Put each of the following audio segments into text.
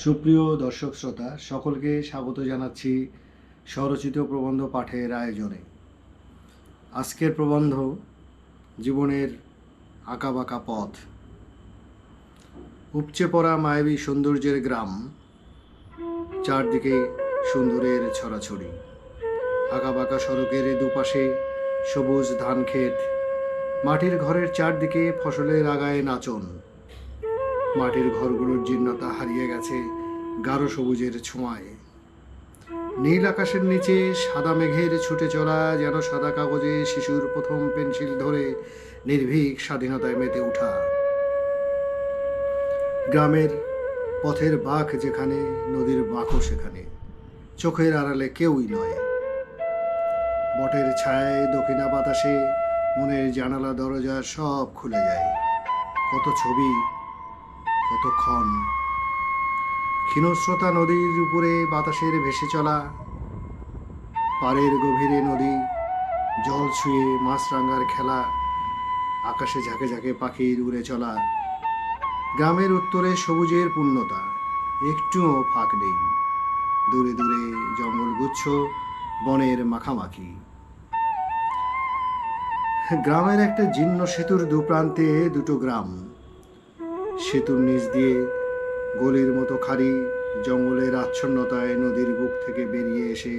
সুপ্রিয় দর্শক শ্রোতা সকলকে স্বাগত জানাচ্ছি স্বরচিত প্রবন্ধ পাঠের আয়োজনে। আজকের প্রবন্ধ জীবনের আঁকাবাঁকা পথ। উপচে পড়া মায়াবী সৌন্দর্যের গ্রাম, চারদিকে সুন্দরের ছড়াছড়ি। আঁকাবাঁকা সড়কের দুপাশে সবুজ ধান ক্ষেত, মাটির ঘরের চারদিকে ফসলের আগায় নাচন। মাটির ঘরগুলোর জীর্ণতা হারিয়ে গেছে গাঢ় সবুজের ছোঁয়ায়। নীল আকাশের নিচে সাদা মেঘের ছুটে চলা যেন সাদা কাগজে শিশুর প্রথম পেন্সিল ধরে নির্ভীক স্বাধীনতায় মেতে ওঠা। গ্রামের পথের বাঁক যেখানে, নদীর বাঁকও সেখানে, চোখের আড়ালে কেউই নয়। বটের ছায়ায় দক্ষিণা বাতাসে মনের জানালা দরজা সব খুলে যায়। কত ছবি, কতক্ষণ। ক্ষীণস্রোতা নদীর উপরে বাতাসের ভেসে চলা, পাড়ের গভীরে নদী, জল ছুঁয়ে মাছরাঙার খেলা, আকাশে ঝাঁকে ঝাঁকে পাখির উড়ে চলা। গ্রামের উত্তরে সবুজের পূর্ণতা, একটুও ফাঁক নেই। দূরে দূরে জঙ্গলগুচ্ছ, বনের মাখামাখি। গ্রামের একটা জীর্ণ সেতুর দুপ্রান্তে দুটো গ্রাম। সেতুর নিচ দিয়ে গলির মতো খাড়ি জঙ্গলের আচ্ছন্নতায় নদীর বুক থেকে বেরিয়ে এসে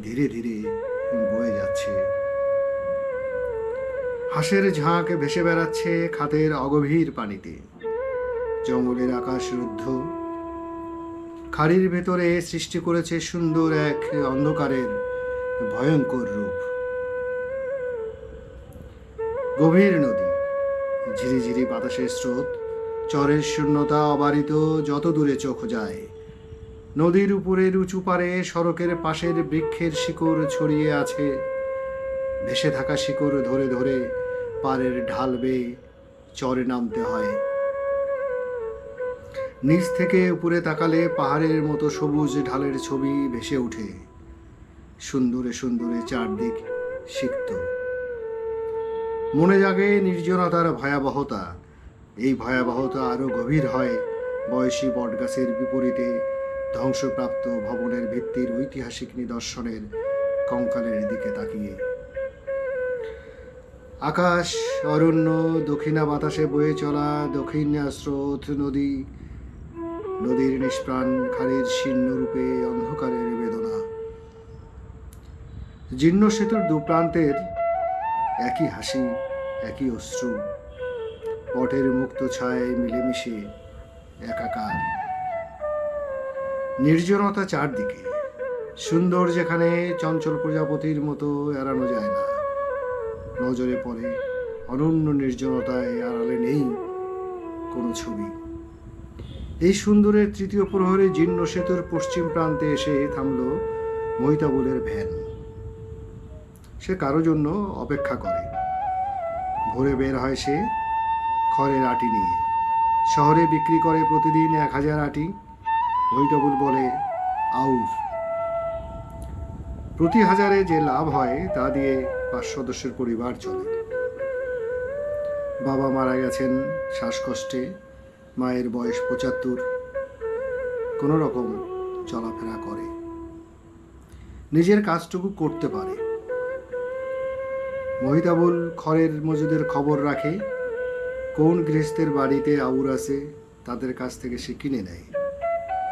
ধীরে ধীরে বয়ে যাচ্ছে। হাঁসের ঝাঁক ভেসে বেড়াচ্ছে খাতের অগভীর পানিতে। জঙ্গলের আকাশ রুদ্ধ, খাড়ির ভেতরে সৃষ্টি করেছে সুন্দর এক অন্ধকারের ভয়ঙ্কর রূপ। গভীর নদী, ঝিরিঝিরি বাতাসের স্রোত, চরের শূন্যতা অবারিত যত দূরে চোখ যায়। নদীর উপরের উঁচু পারে সড়কের পাশের বৃক্ষের শিকড় ছড়িয়ে আছে। ভেসে থাকা শিকড় ধরে ধরে পাড়ের ঢাল বেয়ে চরে নামতে হয়। নিচ থেকে উপরে তাকালে পাহাড়ের মতো সবুজ ঢালের ছবি ভেসে ওঠে। সুন্দরে সুন্দরে চারদিক সিক্ত। মনে জাগে নির্জনতার ভয়াবহতা। এই ভয়াবহতা আরো গভীর হয় বয়সী বটগাছের বিপরীতে ধ্বংসপ্রাপ্ত ভবনের ভিত্তির ঐতিহাসিক নিদর্শনের কঙ্কালের দিকে তাকিয়ে। আকাশ, অরণ্য, দক্ষিণা বাতাসে বয়ে চলা দক্ষিণা স্রোত নদী, নদীর নিষ্প্রাণ খাড়ির শীর্ণ রূপে অন্ধকারের বেদনা। জীর্ণ সেতুর দুপ্রান্তের একই হাসি, একই অশ্রু, পটের মুক্ত ছায় মিলেমিশে একাকার। নির্জনতা চারদিকে, সুন্দর যেখানে চঞ্চল প্রজাপতির মতো এড়ানো যায় না। নজরে পড়ে অনন্য নির্জনতায় আড়ালে নেই কোনো ছবি। এই সুন্দরের তৃতীয় প্রহরে জীর্ণ সেতুর পশ্চিম প্রান্তে এসে থামল মহিতাবুলের ভ্যান। সে কারো জন্য অপেক্ষা করে। ভোরে বের হয় সে খড়ের আটি নিয়ে। শহরে বিক্রি করে প্রতিদিন 1000 আটি। মহিতাবুল বলে আউর। প্রতি 1000-এ যে লাভ হয় তা দিয়ে 5 সদস্যের পরিবার চলে। বাবা মারা গেছেন শ্বাসকষ্টে, মায়ের বয়স 75। কোনো রকম চলাফেরা করে, নিজের কাজটুকু করতে পারে। মহিতাবুল খড়ের মজুদের খবর রাখে। কোন গৃহস্থের বাড়িতে আউর আছে তাদের কাছ থেকে সে কিনে নেয়।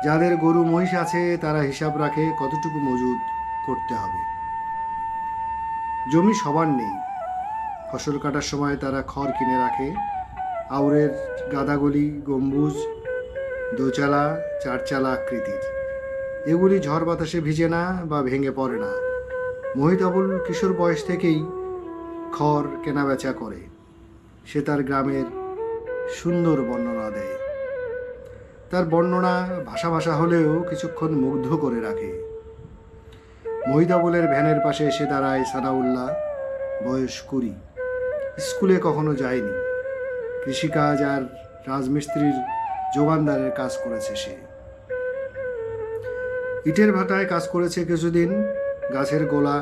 যাদের গরু মহিষ আছে তারা হিসাব রাখে কতটুকু মজুদ করতে হবে। জমি সবার নেই। ফসল কাটার সময় তারা খড় কিনে রাখে। আউরের গাদাগুলি গম্বুজ, দোচালা, চারচালা আকৃতির। এগুলি ঝড় বাতাসে ভিজে না বা ভেঙে পড়ে না। মহিতাবুল কিশোর বয়স থেকেই খড় কেনাবেচা করে। সে তার গ্রামের সুন্দর বর্ণনা দেয়। তার বর্ণনা ভাষা ভাষা হলেও কিছুক্ষণ মুগ্ধ করে রাখে। মহিতাবুলের ভ্যানের পাশে এসে দাঁড়ায় সানাউল্লাহ, বয়স 20। স্কুলে কখনো যায়নি। কৃষিকাজ আর রাজমিস্ত্রির যোগানদারের কাজ করেছে সে। ইটের ভাটায় কাজ করেছে কিছুদিন। গাছের গোলা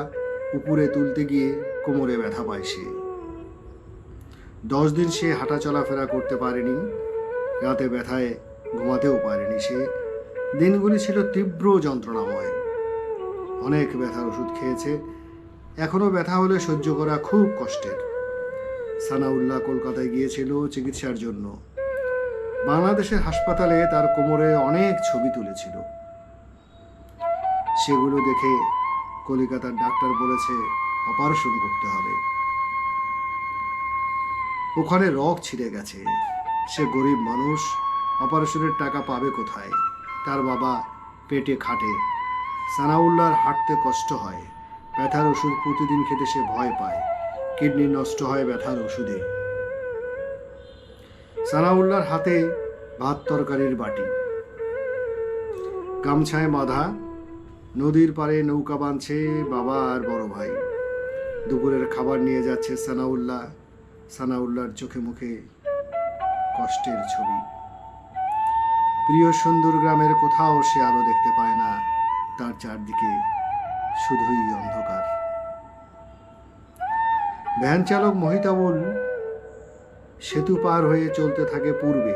উপরে তুলতে গিয়ে কোমরে ব্যথা পায় সে। 10 দিন সে হাঁটা চলাফেরা করতে পারেনি। রাতে ব্যথায় ঘুমাতেও পারেনি সে। দিনগুলি ছিল তীব্র যন্ত্রণাময়। অনেক ব্যথার ওষুধ খেয়েছে, এখনো ব্যথা হলে সহ্য করা খুব কষ্টের। সানাউল্লাহ কলকাতায় গিয়েছিল চিকিৎসার জন্য। বাংলাদেশের হাসপাতালে তার কোমরে অনেক ছবি তুলেছিল। সেগুলো দেখে কলিকাতার ডাক্তার বলেছে অপারেশন করতে হবে। ওখানে রগ ছিঁড়ে গেছে। সে গরিব মানুষ, অপারেশনের টাকা পাবে কোথায়? তার বাবা পেটে খাটে। সানাউল্লাহর হাঁটতে কষ্ট হয়। ব্যথার ওষুধ প্রতিদিন খেতে সে ভয় পায়। কিডনি নষ্ট হয় ব্যথার ওষুধে। সানাউল্লাহর হাতে ভাত তরকারির বাটি, গামছায় বাঁধা। নদীর পাড়ে নৌকা বাঁধছে বাবা আর বড় ভাই। দুপুরের খাবার নিয়ে যাচ্ছে সানাউল্লাহ। সানাউল্লাহর চোখে মুখে কষ্টের ছবি। প্রিয় সুন্দর গ্রামের কোথাও সে আলো দেখতে পায় না। তার চারদিকে শুধুই অন্ধকার। ভ্যান চালক মহিতাবুল সেতু পার হয়ে চলতে থাকে পূর্বে।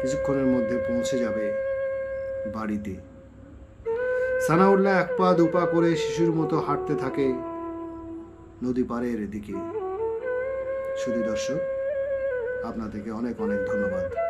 কিছুক্ষণের মধ্যে পৌঁছে যাবে বাড়িতে। সানাউল্লাহ এক পা দুপা করে শিশুর মতো হাঁটতে থাকে নদী পাড়ের দিকে। শুধু দর্শক, আপনাদেরকে অনেক অনেক ধন্যবাদ।